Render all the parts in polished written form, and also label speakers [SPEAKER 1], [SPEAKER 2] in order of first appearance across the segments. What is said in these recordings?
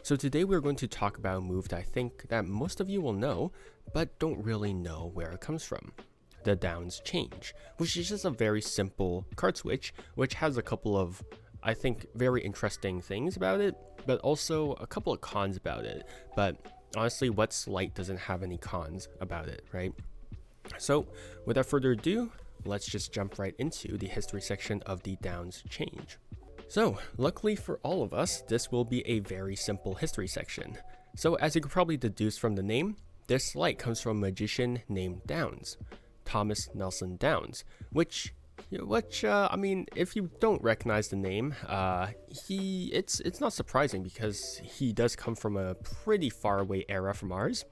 [SPEAKER 1] So today we're going to talk about a move that I think that most of you will know, but don't really know where it comes from. The Downs Change, which is just a very simple card switch, which has a couple of, I think, very interesting things about it, but also a couple of cons about it. But honestly, what slight doesn't have any cons about it, right? So without further ado, let's just jump right into the history section of the Downs Change. So, luckily for all of us, this will be a very simple history section. So, as you could probably deduce from the name, this light comes from a magician named Downs, Thomas Nelson Downs, which I mean, if you don't recognize the name, it's not surprising because he does come from a pretty far away era from ours.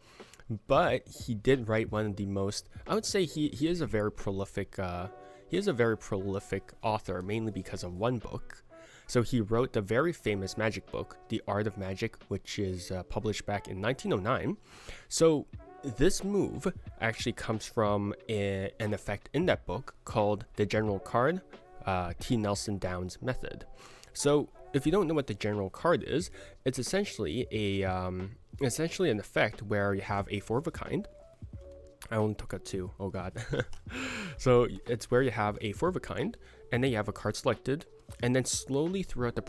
[SPEAKER 1] But he did write one of the most, I would say he is a very prolific author, mainly because of one book. So he wrote the very famous magic book, The Art of Magic, which is published back in 1909. So this move actually comes from an effect in that book called the General Card, T. Nelson Downs method. So if you don't know what the General Card is, it's essentially an effect where you have a 4 of a kind. I only took out 2. Oh god. So it's where you have a 4 of a kind, and then you have a card selected, and then slowly throughout the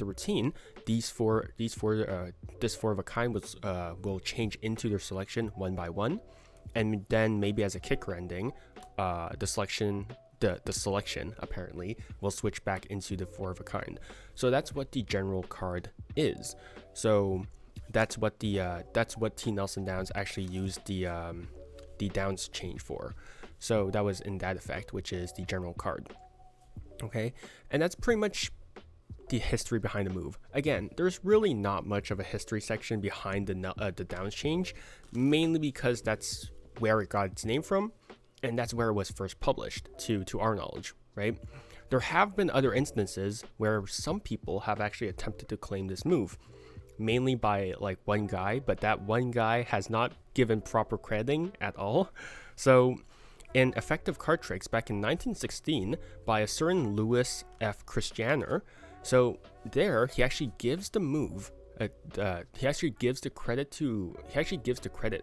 [SPEAKER 1] routine, this 4 of a kind will change into their selection one by one, and then maybe as a kicker ending, the selection apparently will switch back into the 4 of a kind. So that's what the General Card is. So that's what T. Nelson Downs actually used the Downs Change for. So that was in that effect, which is the General Card. Okay, and that's pretty much the history behind the move. Again, there's really not much of a history section behind the Downs Change, mainly because that's where it got its name from, and that's where it was first published, to our knowledge, right? There have been other instances where some people have actually attempted to claim this move, mainly by like one guy, but that one guy has not given proper crediting at all. So in Effective Card Tricks back in 1916 by a certain Louis F. Christianer, so there he actually gives the move he actually gives the credit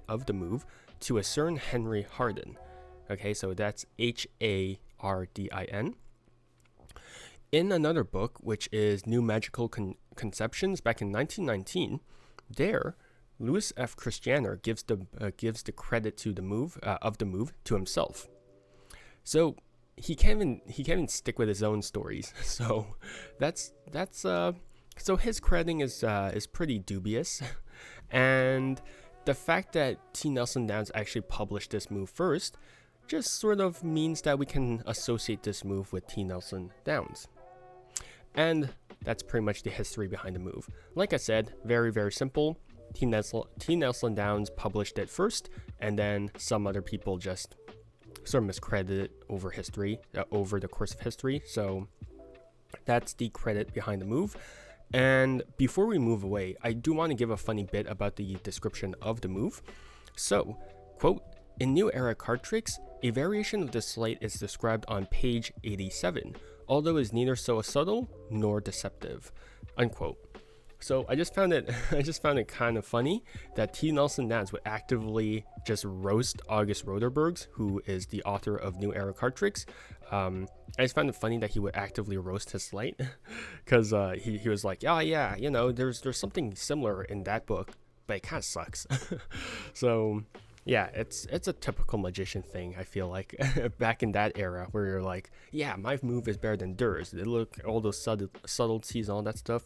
[SPEAKER 1] of the move to a certain Henry Hardin. Okay, so that's Hardin. In another book, which is New Magical Conceptions, back in 1919, there, Louis F. Christianer gives the credit to the move to himself. So he can't even stick with his own stories. So so his crediting is pretty dubious, and the fact that T. Nelson Downs actually published this move first just sort of means that we can associate this move with T. Nelson Downs. And that's pretty much the history behind the move. Like I said, very, very simple. T. Nelson Downs published it first, and then some other people just sort of miscredited it over the course of history. So that's the credit behind the move. And before we move away, I do want to give a funny bit about the description of the move. So, quote, "In New Era Card Tricks, a variation of this sleight is described on page 87, although is neither so subtle nor deceptive," unquote. So I just found it kind of funny that T. Nelson Downs would actively just roast August Roderbergs, who is the author of New Era Card Tricks. I just found it funny that he would actively roast his sleight, because he was like, yeah, there's something similar in that book, but it kind of sucks. So yeah, it's a typical magician thing, I feel like, back in that era, where you're like, yeah, my move is better than theirs. They look all those subtleties and all that stuff,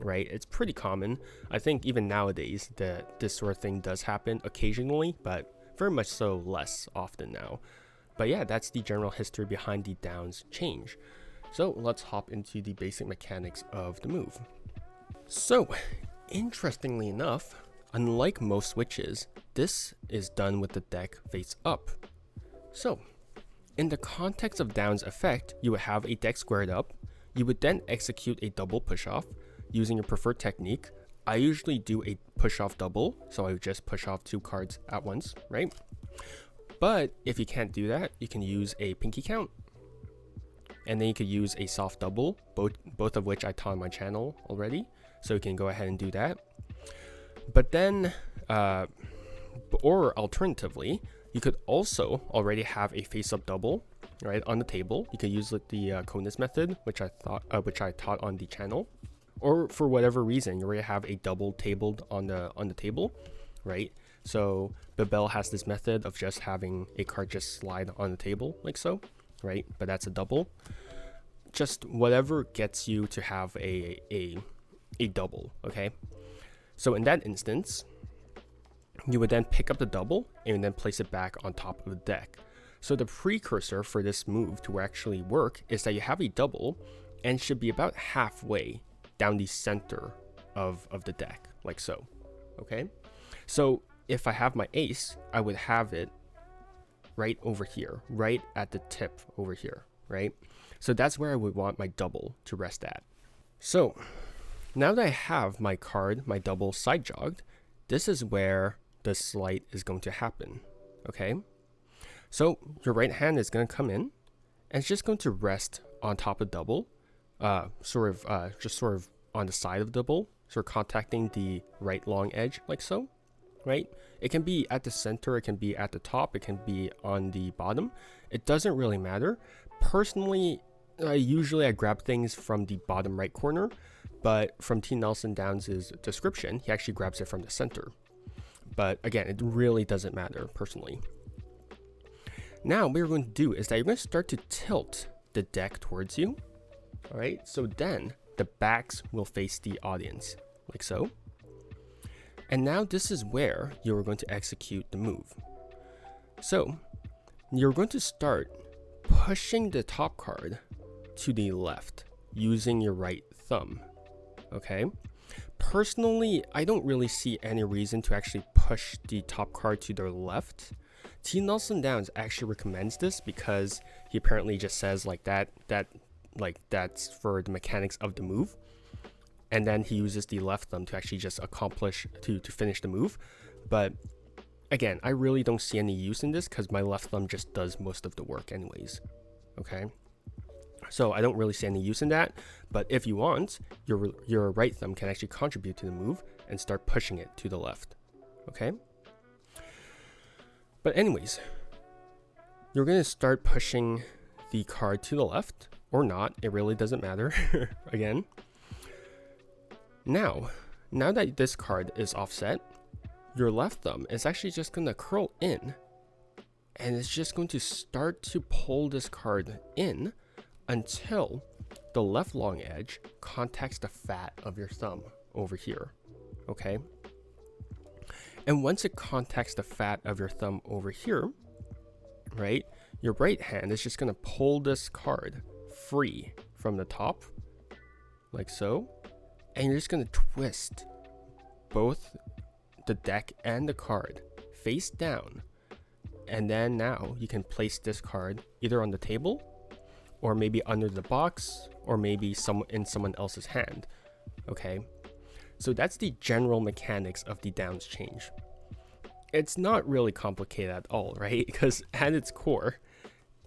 [SPEAKER 1] right? It's pretty common. I think even nowadays that this sort of thing does happen occasionally, but very much so less often now. But yeah, that's the general history behind the Downs Change. So let's hop into the basic mechanics of the move. So, interestingly enough, unlike most switches, this is done with the deck face up. So, in the context of Downs' effect, you would have a deck squared up. You would then execute a double push-off using your preferred technique. I usually do a push-off double, so I would just push off 2 cards at once, right? But if you can't do that, you can use a pinky count. And then you could use a soft double, both of which I taught on my channel already. So you can go ahead and do that. But then, or alternatively, you could also already have a face-up double, right, on the table. You could use the conus method, which I taught on the channel. Or for whatever reason, you already have a double tabled on the table, right? So Babel has this method of just having a card just slide on the table like so, right? But that's a double. Just whatever gets you to have a double, okay? So in that instance, you would then pick up the double and then place it back on top of the deck. So the precursor for this move to actually work is that you have a double and should be about halfway down the center of the deck, like so, okay? So if I have my ace, I would have it right over here, right at the tip over here, right? So that's where I would want my double to rest at. So now that I have my card, my double side jogged, this is where the sleight is going to happen, okay? So your right hand is going to come in and it's just going to rest on top of double, just sort of on the side of double, sort of contacting the right long edge like so, right? It can be at the center, it can be at the top, it can be on the bottom. It doesn't really matter. Personally, usually I grab things from the bottom right corner, but from T. Nelson Downs' description, he actually grabs it from the center. But again, it really doesn't matter personally. Now what you're going to do is that you're going to start to tilt the deck towards you. All right, so then the backs will face the audience like so. And now this is where you're going to execute the move. So you're going to start pushing the top card to the left using your right thumb, okay? Personally, I don't really see any reason to actually push the top card to the left. T. Nelson Downs actually recommends this because he apparently just says like that's for the mechanics of the move. And then he uses the left thumb to actually just accomplish, to finish the move. But again, I really don't see any use in this because my left thumb just does most of the work anyways, okay? So I don't really see any use in that, but if you want, your right thumb can actually contribute to the move and start pushing it to the left, okay? But anyways, you're going to start pushing the card to the left, or not, it really doesn't matter, again. Now that this card is offset, your left thumb is actually just going to curl in, and it's just going to start to pull this card in until the left long edge contacts the fat of your thumb over here, okay? And once it contacts the fat of your thumb over here, right, your right hand is just going to pull this card free from the top, like so, and you're just going to twist both the deck and the card face down, and then now you can place this card either on the table or maybe under the box, or maybe in someone else's hand, okay? So that's the general mechanics of the Downs change. It's not really complicated at all, right? Because at its core,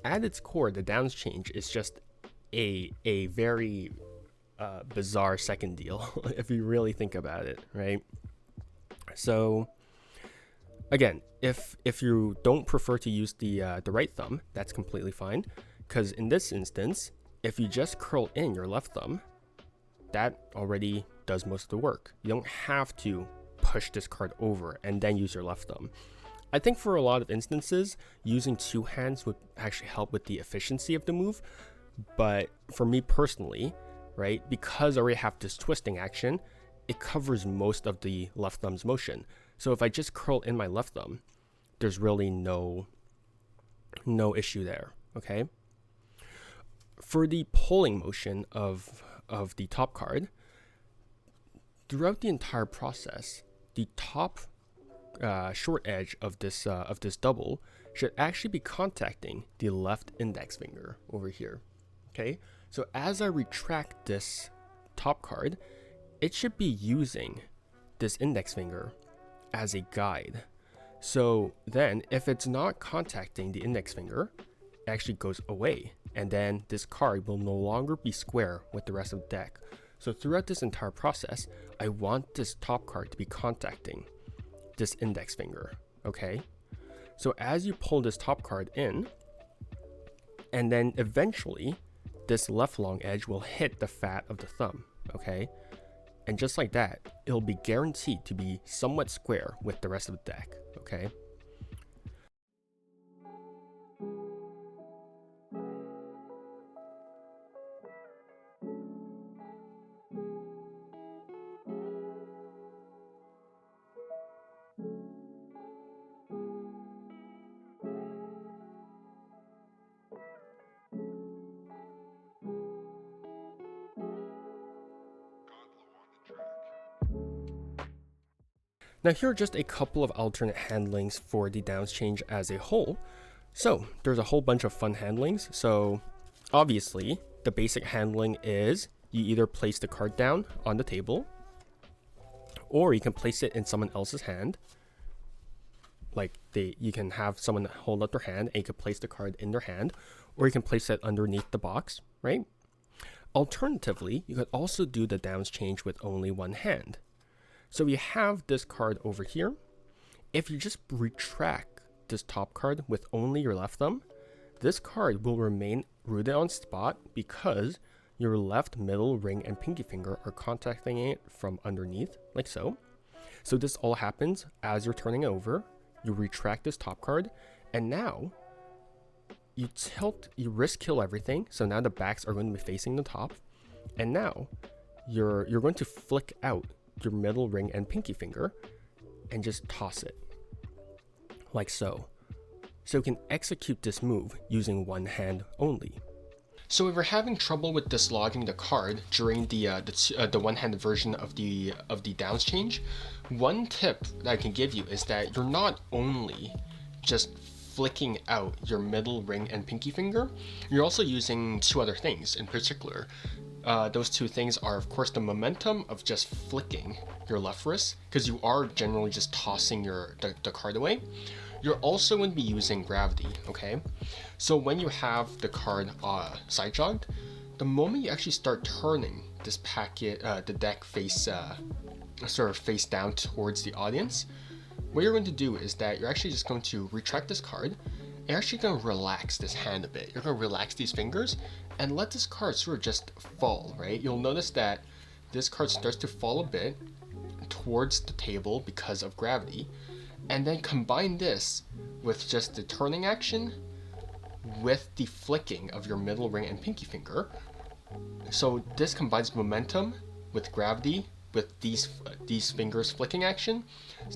[SPEAKER 1] the Downs change is just a very bizarre second deal, if you really think about it, right? So again, if you don't prefer to use the right thumb, that's completely fine. Because in this instance, if you just curl in your left thumb, that already does most of the work. You don't have to push this card over and then use your left thumb. I think for a lot of instances, using two hands would actually help with the efficiency of the move. But for me personally, right, because I already have this twisting action, it covers most of the left thumb's motion. So if I just curl in my left thumb, there's really no issue there, okay? For the pulling motion of the top card, throughout the entire process, the top short edge of this double should actually be contacting the left index finger over here, okay? So as I retract this top card, it should be using this index finger as a guide. So then if it's not contacting the index finger, it actually goes away. and then this card will no longer be square with the rest of the deck. So throughout this entire process, I want this top card to be contacting this index finger, okay? So as you pull this top card in, and then eventually this left long edge will hit the fat of the thumb, okay? And just like that, it'll be guaranteed to be somewhat square with the rest of the deck, okay? Now here are just a couple of alternate handlings for the downs change as a whole. So there's a whole bunch of fun handlings. So obviously the basic handling is you either place the card down on the table, or you can place it in someone else's hand. Like you can have someone hold up their hand and you can place the card in their hand, or you can place it underneath the box, right? Alternatively, you could also do the downs change with only one hand. So we have this card over here. If you just retract this top card with only your left thumb, this card will remain rooted on spot because your left middle ring and pinky finger are contacting it from underneath, like so. So this all happens as you're turning over. You retract this top card, and now you risk kill everything. So now the backs are going to be facing the top, and now you're going to flick out your middle ring and pinky finger and just toss it like so. So you can execute this move using one hand only. So if you're having trouble with dislodging the card during the one-handed version of the downs change, one tip that I can give you is that you're not only just flicking out your middle ring and pinky finger, you're also using two other things in particular. Those two things are, of course, the momentum of just flicking your left wrist, because you are generally just tossing the card away. You're also going to be using gravity, okay? So when you have the card side jogged, the moment you actually start turning this packet, the deck face down towards the audience, what you're going to do is that you're actually just going to retract this card. You're actually going to relax this hand a bit. You're going to relax these fingers and let this card sort of just fall, right? You'll notice that this card starts to fall a bit towards the table because of gravity. And then combine this with just the turning action with the flicking of your middle ring and pinky finger. So this combines momentum with gravity with these fingers flicking action.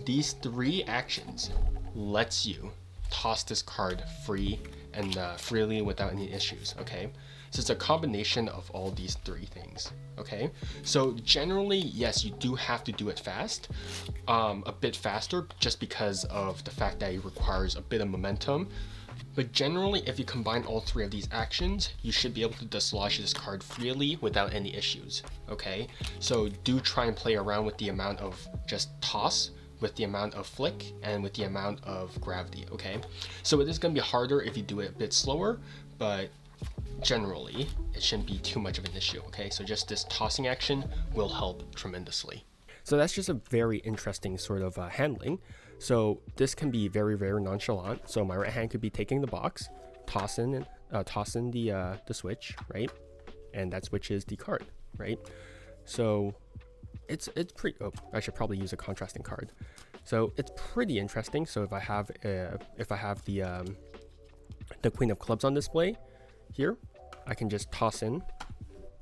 [SPEAKER 1] These three actions lets you toss this card free and freely without any issues, okay? So it's a combination of all these three things, okay? So generally, yes, you do have to do it fast, a bit faster, just because of the fact that it requires a bit of momentum. But generally, if you combine all three of these actions, you should be able to dislodge this card freely without any issues, okay? So do try and play around with the amount of just toss, with the amount of flick, and with the amount of gravity, okay? So it is going to be harder if you do it a bit slower, but generally it shouldn't be too much of an issue, okay? So just this tossing action will help tremendously. So that's just a very interesting sort of handling. So this can be very, very nonchalant. So my right hand could be taking the box, tossing the switch, right? And that switches the card, right? So it's pretty. Oh, I should probably use a contrasting card. So it's pretty interesting. So if I have the Queen of Clubs on display here, I can just toss in,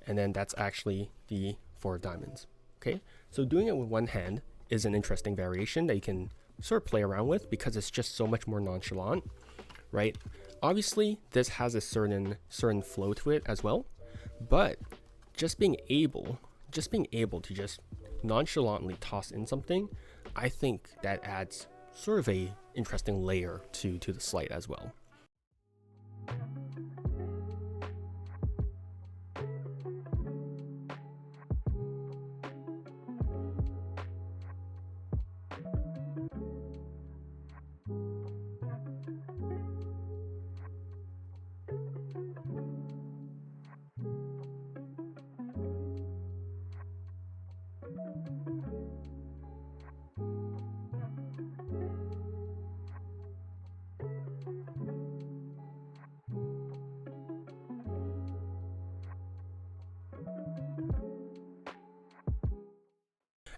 [SPEAKER 1] and then that's actually the Four of Diamonds. Okay, so doing it with one hand is an interesting variation that you can sort of play around with because it's just so much more nonchalant, right? Obviously, this has a certain flow to it as well, but just being able to just nonchalantly toss in something, I think that adds sort of a interesting layer to the sleight as well.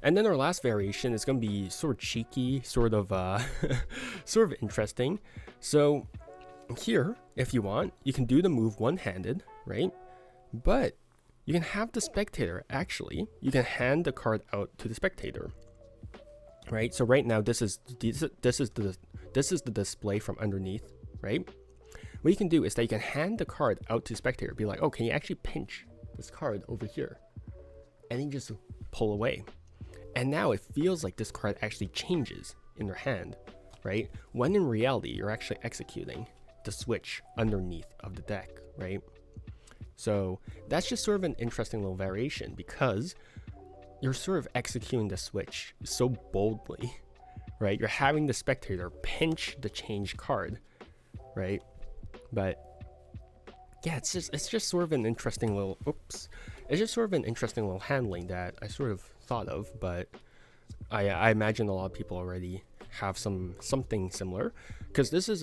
[SPEAKER 1] And then our last variation is going to be sort of cheeky, sort of sort of interesting. So here, if you want, you can do the move one-handed, right? But you can have the spectator, actually, you can hand the card out to the spectator, right? So right now, this is the display from underneath, right? What you can do is that you can hand the card out to the spectator, be like, oh, can you actually pinch this card over here? And then just pull away. And now it feels like this card actually changes in your hand, right? When in reality, you're actually executing the switch underneath of the deck, right? So that's just sort of an interesting little variation because you're sort of executing the switch so boldly, right? You're having the spectator pinch the change card, right? But yeah, it's just sort of an interesting little it's just sort of an interesting little handling that I sort of thought of, but I imagine a lot of people already have something similar, because this is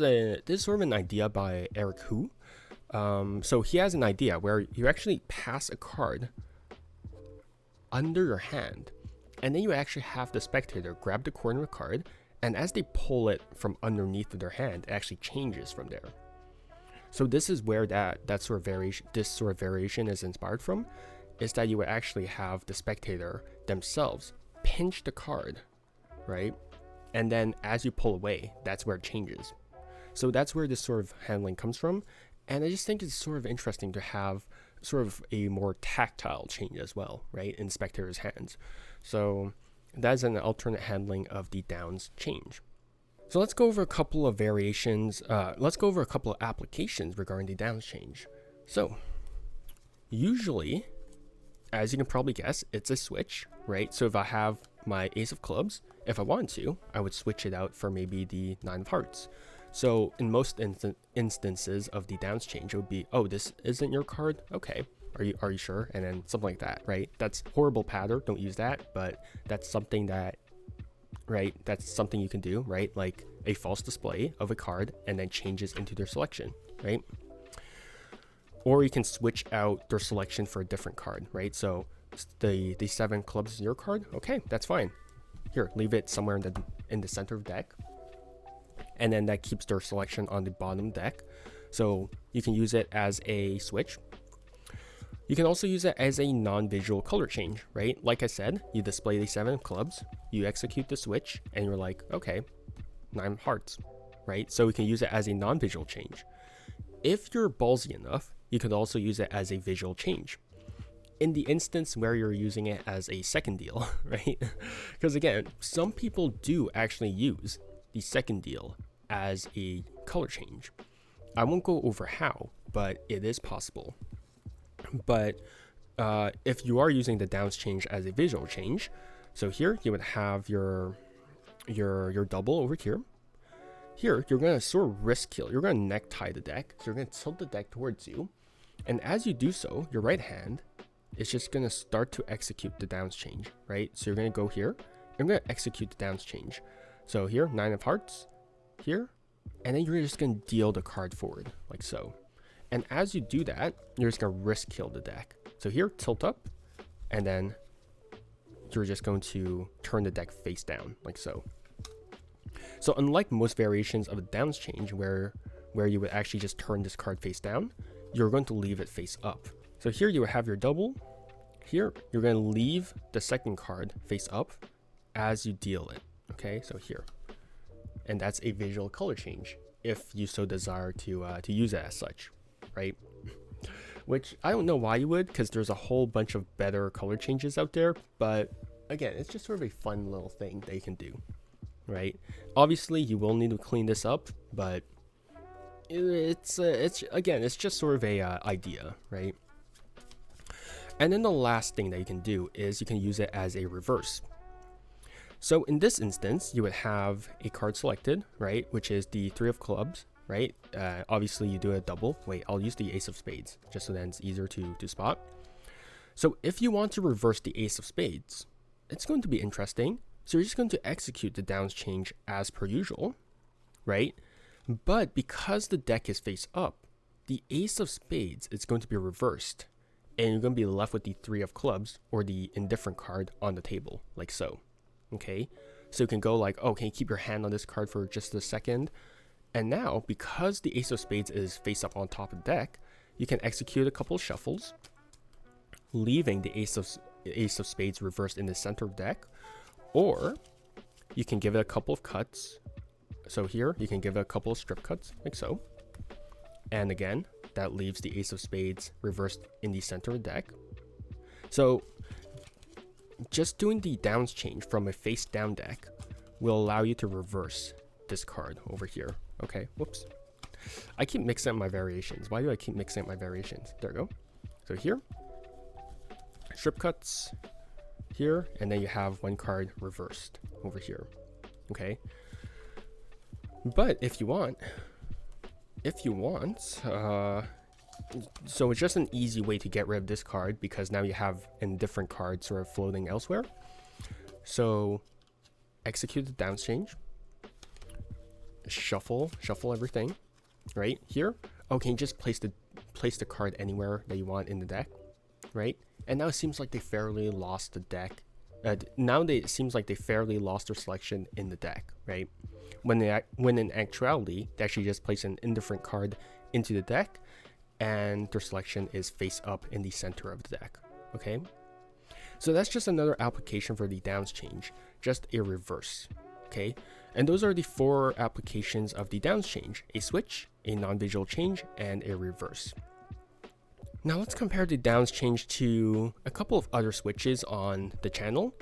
[SPEAKER 1] sort of an idea by Eric Hu. So he has an idea where you actually pass a card under your hand, and then you actually have the spectator grab the corner of the card, and as they pull it from underneath of their hand, it actually changes from there. So this is where this sort of variation is inspired from, is that you would actually have the spectator themselves pinch the card, right? And then as you pull away, that's where it changes. So that's where this sort of handling comes from. And I just think it's sort of interesting to have sort of a more tactile change as well, right, in spectator's hands. So that's an alternate handling of the downs change. So let's go over a couple of variations. Let's go over a couple of applications regarding the downs change. So usually, as you can probably guess, it's a switch, right? So if I have my ace of clubs, if I wanted to, I would switch it out for maybe the 9 of hearts. So in most instances of the downs change, it would be, oh, this isn't your card? Okay, are you sure? And then something like that, right? That's horrible pattern, don't use that, but that's something that, right, that's something you can do, right? Like a false display of a card and then changes into their selection, right? Or you can switch out their selection for a different card, right? So the 7 clubs is your card, okay, that's fine. Here, leave it somewhere in the center of the deck. And then that keeps their selection on the bottom deck. So you can use it as a switch. You can also use it as a non-visual color change, right? Like I said, you display the 7 clubs, you execute the switch, and you're like, okay, 9 hearts, right? So we can use it as a non-visual change. If you're ballsy enough, you could also use it as a visual change. In the instance where you're using it as a second deal, right? Because again, some people do actually use the second deal as a color change. I won't go over how, but it is possible. But if you are using the downs change as a visual change, so here you would have your double over here. Here you're gonna sort of risk kill. You're gonna necktie the deck, so you're gonna tilt the deck towards you, and as you do so, your right hand is just gonna start to execute the downs change, right? So you're gonna go here, you're gonna execute the downs change. So here, 9 of hearts, here, and then you're just gonna deal the card forward, like so. And as you do that, you're just gonna risk kill the deck. So here, tilt up, and then you're just going to turn the deck face down, like so. So unlike most variations of the downs change, where you would actually just turn this card face down, you're going to leave it face up. So here you would have your double. Here, you're gonna leave the second card face up as you deal it. Okay, so here, and that's a visual color change if you so desire to use it as such, right? Which I don't know why you would, because there's a whole bunch of better color changes out there, but again, it's just sort of a fun little thing that you can do, right? Obviously, you will need to clean this up, but it's just sort of a idea, right? And then the last thing that you can do is you can use it as a reverse. So in this instance, you would have a card selected, right, which is the 3 of clubs, right? Obviously, you do a double. Wait, I'll use the ace of spades, just so that it's easier to spot. So if you want to reverse the ace of spades, it's going to be interesting. So you're just going to execute the downs change as per usual, right? But because the deck is face up, the ace of spades is going to be reversed and you're going to be left with the 3 of clubs or the indifferent card on the table, like so. Okay, so you can go like, oh, can you keep your hand on this card for just a second? And now, because the ace of spades is face up on top of the deck, you can execute a couple of shuffles, leaving the ace of spades reversed in the center of the deck, or you can give it a couple of cuts. So here, you can give it a couple of strip cuts, like so. And again, that leaves the ace of spades reversed in the center of the deck. So just doing the downs change from a face down deck will allow you to reverse this card over here. Okay, whoops. I keep mixing up my variations. Why do I keep mixing up my variations? There we go. So here, strip cuts here, and then you have one card reversed over here. Okay. But if you want, so it's just an easy way to get rid of this card because now you have a different card sort of floating elsewhere. So execute the downs change, shuffle everything right here. Okay, you just place the card anywhere that you want in the deck, right? And now it seems like they fairly lost the deck. It seems like they fairly lost their selection in the deck, right? When in actuality, they actually just place an indifferent card into the deck, and their selection is face up in the center of the deck. Okay, so that's just another application for the downs change, just a reverse. Okay, and those are the 4 applications of the downs change: a switch, a non-visual change, and a reverse. Now let's compare the downs change to a couple of other switches on the channel.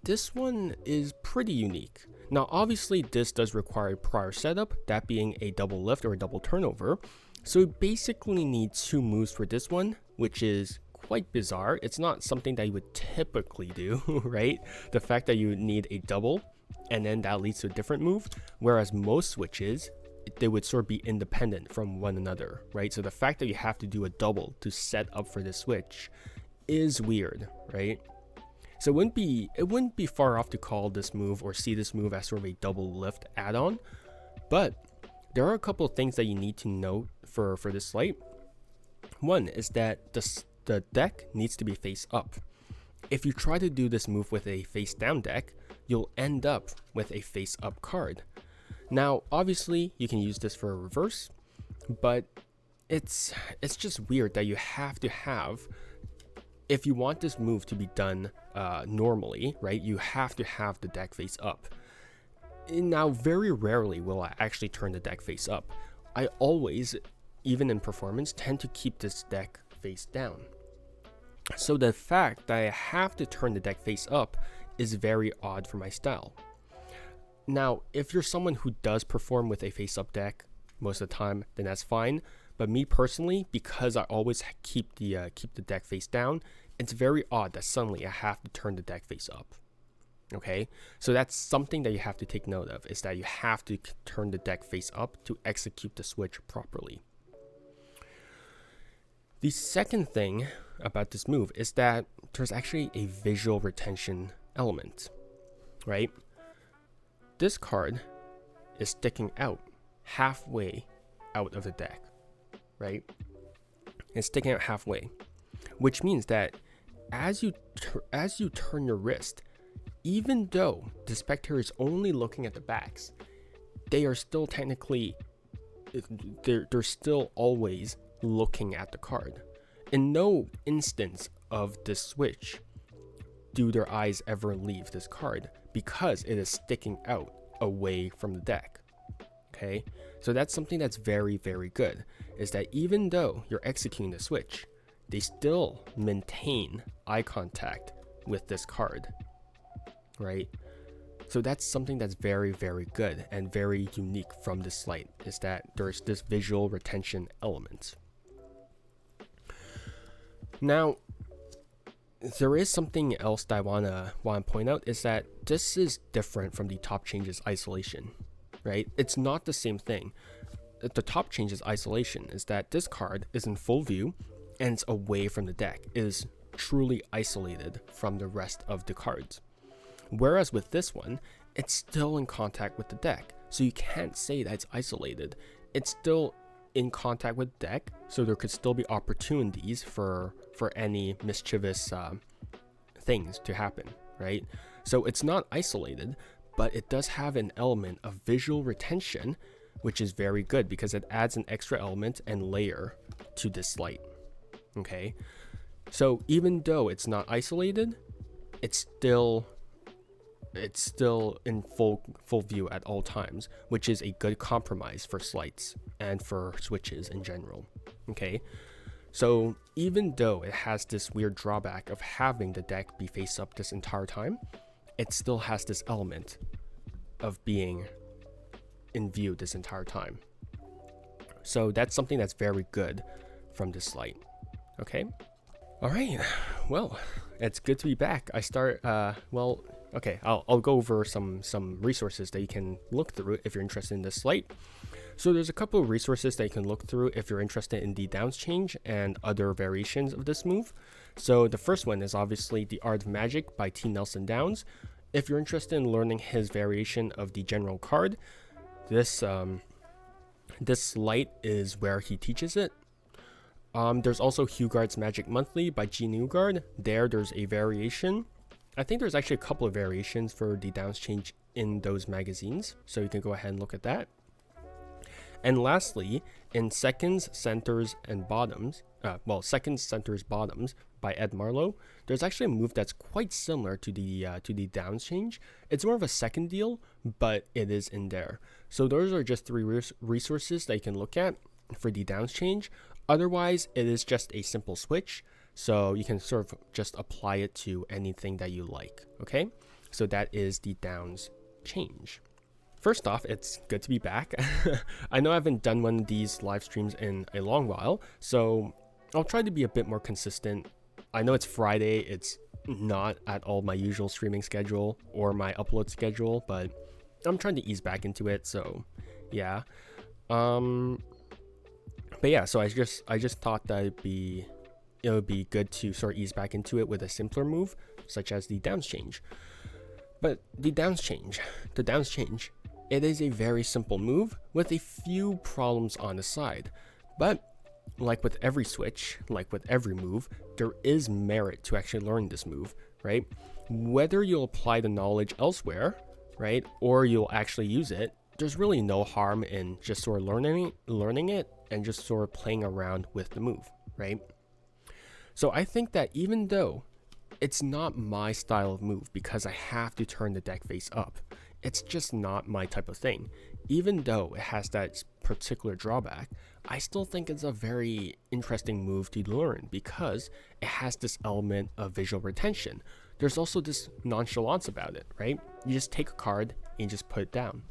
[SPEAKER 1] This one is pretty unique. Now obviously this does require a prior setup, that being a double lift or a double turnover. So you basically need 2 moves for this one, which is quite bizarre. It's not something that you would typically do, right? The fact that you need a double and then that leads to a different move, whereas most switches, they would sort of be independent from one another, right? So the fact that you have to do a double to set up for this switch is weird, right? So it wouldn't be far off to call this move or see this move as sort of a double lift add-on, but there are a couple of things that you need to note for this slate. One is that the deck needs to be face up. If you try to do this move with a face down deck, you'll end up with a face up card. Now, obviously, you can use this for a reverse, but it's just weird that you have to have, if you want this move to be done normally, right, you have to have the deck face up. Now, very rarely will I actually turn the deck face up. I always, even in performance, tend to keep this deck face down. So the fact that I have to turn the deck face up is very odd for my style. Now, if you're someone who does perform with a face up deck most of the time, then that's fine. But me personally, because I always keep the deck face down, it's very odd that suddenly I have to turn the deck face up. Okay, so that's something that you have to take note of, is that you have to turn the deck face up to execute the switch properly. The second thing about this move is that there's actually a visual retention element, right? This card is sticking out halfway out of the deck, right? It's sticking out halfway, which means that as you turn your wrist, even though the spectator is only looking at the backs, they are still technically, they're still always looking at the card. In no instance of this switch do their eyes ever leave this card because it is sticking out away from the deck. Okay, so that's something that's very, very good, is that even though you're executing the switch, they still maintain eye contact with this card, right? So that's something that's very, very good and very unique from this slate, is that there's this visual retention element. Now, there is something else that I wanna point out, is that this is different from the top changes isolation, right? It's not the same thing. The top changes isolation is that this card is in full view and it's away from the deck. It is truly isolated from the rest of the cards. Whereas with this one, it's still in contact with the deck, so you can't say that it's isolated. It's still in contact with the deck, so there could still be opportunities for any mischievous things to happen, right? So it's not isolated, but it does have an element of visual retention, which is very good because it adds an extra element and layer to this sleight. Okay, so even though it's not isolated, it's still in full view at all times, which is a good compromise for sleights and for switches in general. Okay, so even though it has this weird drawback of having the deck be face up this entire time, it still has this element of being in view this entire time. So that's something that's very good from this sleight. Okay, all right, well, it's good to be back. I start okay, I'll go over some resources that you can look through if you're interested in this sleight. So there's a couple of resources that you can look through if you're interested in the downs change and other variations of this move. So the first one is obviously The Art of Magic by T. Nelson Downs. If you're interested in learning his variation of the general card, this sleight is where he teaches it. There's also Hugard's Magic Monthly by G. Newgard. There's a variation. I think there's actually a couple of variations for the downs change in those magazines, so you can go ahead and look at that. And lastly, in Seconds, Centers, and Bottoms, Seconds, Centers, Bottoms by Ed Marlowe, there's actually a move that's quite similar to the downs change. It's more of a second deal, but it is in there. So those are just 3 resources that you can look at for the downs change. Otherwise, it is just a simple switch, so you can sort of just apply it to anything that you like. Okay, so that is the downs change. First off, it's good to be back. I know I haven't done one of these live streams in a long while, so I'll try to be a bit more consistent. I know it's Friday, it's not at all my usual streaming schedule or my upload schedule, but I'm trying to ease back into it, so yeah. But yeah, so I just thought that it would be good to sort of ease back into it with a simpler move, such as the downs change. But the downs change, it is a very simple move with a few problems on the side. But like with every switch, like with every move, there is merit to actually learn this move, right? Whether you'll apply the knowledge elsewhere, right, or you'll actually use it, there's really no harm in just sort of learning it and just sort of playing around with the move, right? So I think that even though it's not my style of move because I have to turn the deck face up, it's just not my type of thing. Even though it has that particular drawback, I still think it's a very interesting move to learn because it has this element of visual retention. There's also this nonchalance about it, right? You just take a card and you just put it down,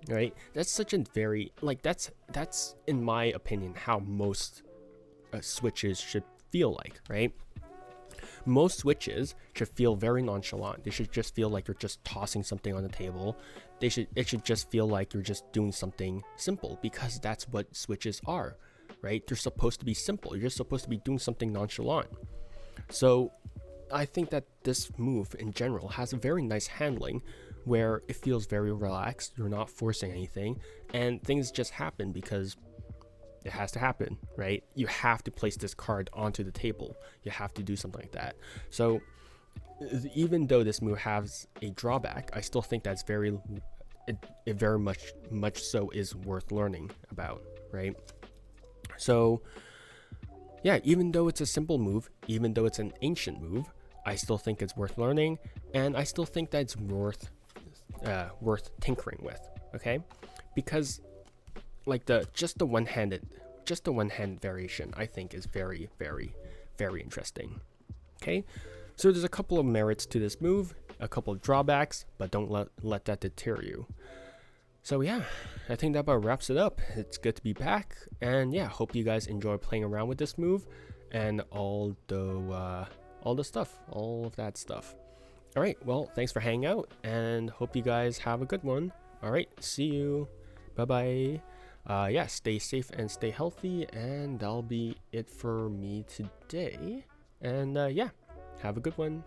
[SPEAKER 1] right? That's such a very, that's in my opinion how most switches should feel like, right? Most switches should feel very nonchalant. They should just feel like you're just tossing something on the table. It should just feel like you're just doing something simple because that's what switches are, right? They're supposed to be simple. You're just supposed to be doing something nonchalant. So I think that this move in general has a very nice handling where it feels very relaxed. You're not forcing anything and things just happen because it has to happen, right? You have to place this card onto the table. You have to do something like that. So even though this move has a drawback, I still think that's it very much so is worth learning about, right? So yeah, even though it's a simple move, even though it's an ancient move, I still think it's worth learning, and I still think that it's worth tinkering with, okay? Because like just the one-handed variation I think is very, very, very interesting. Okay, so there's a couple of merits to this move, a couple of drawbacks, but don't let that deter you. So yeah, I think that about wraps it up. It's good to be back, and yeah, hope you guys enjoy playing around with this move and all the stuff, all of that stuff. All right, well, thanks for hanging out, and hope you guys have a good one. All right, see you. Bye bye. Yeah, stay safe and stay healthy, and that'll be it for me today. And yeah, have a good one.